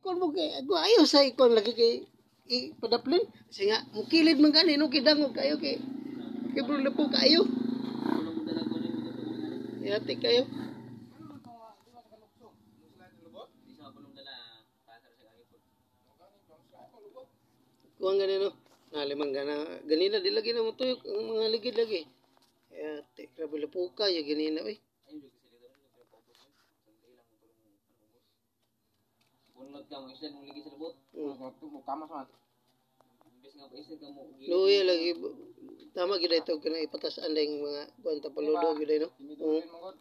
kon mo kay ako ayo sa ikon lagi kay padaplin kasi nga mukilid man gani no kidangog kayo kay bro na po kayo yati kayo kuang gani no nalimang gana ganina di lagi na mo tuyok ang mga ligid lagi yati grabe na po kayo ganina oy bunod ka mo isla mong ligi sa labot mo kamas man imbes nga pa isla ka mo luya lagi tama gid ito kana ipatas-an lang mga kwanta paludo gid no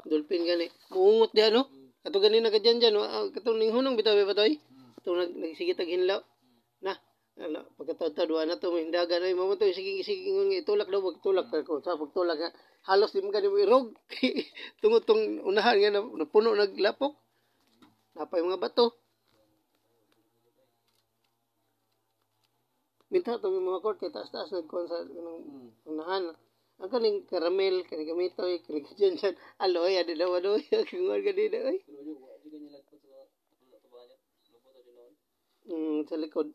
dolphin gani muungot diha no kato gani na kadyan dyan katong ning hunong bitaw batoy tong nagsigit og hinlaw na pagkataw duha na to hindagan ay mo to sige ingon nga itulak daw magtulak ko sa pagtulak nga halos di man gani mo irog tungod tong unahan nga napuno naglapok napay mga bato minta to mga court kay taas-taas nagkon sa unahan ang kaning caramel kaning gamitoy kaning dyan aloy adi daw aloy kingon gani na oy sa likod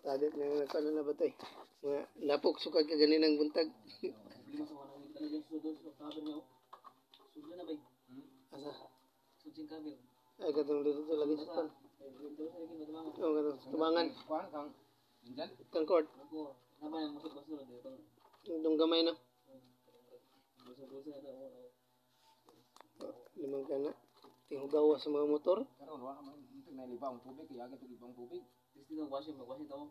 tadit na nagkano na ba to mga lapok sukad ka gani ng buntag asa ay katong dito lagi sa pan oh katong tubangan kang court itong gamay na limang ka na tinggawa sa mga motor nailibang tubig kaya agad ibang tubig dito washing daw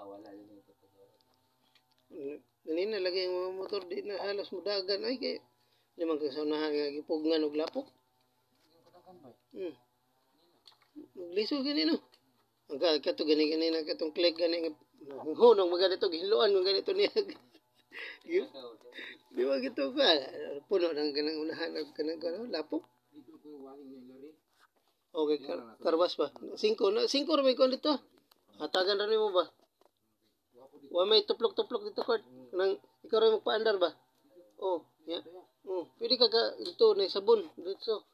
wala din ito ganina lagi ang mga motor di na halos mudagan ay kay limang ka sa unahan nga gipugngan og lapok liso gani no ang kato gani na katong click gani hunong maganito gihiluan mo ganito niya di ba gito ka puno ng kanang unahan ng kanang lapok okay karbas ba 5 ra may kon dito hatagan ra nimo ba wa may tuplok dito court kanang ikaw ra magpaandar ba oh ya pwede ka dito na sabon dito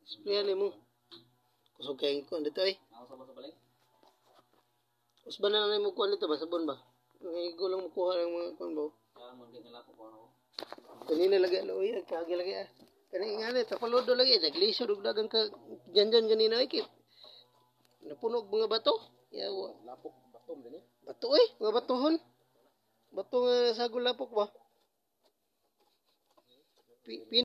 sprayan mo kusog kay ko dito ay usban na lang mo kuan dito ba sabon ba ngay gulong mo kuha ang mga kuan ba kanina lagi aloy kagi lagi kani ngani tapaludo lagi naglisod og dagang ka dyan ganina ay kit napunog mga bato yawa lapok batom gani bato ay mga batohon bato nga sagol lapok ba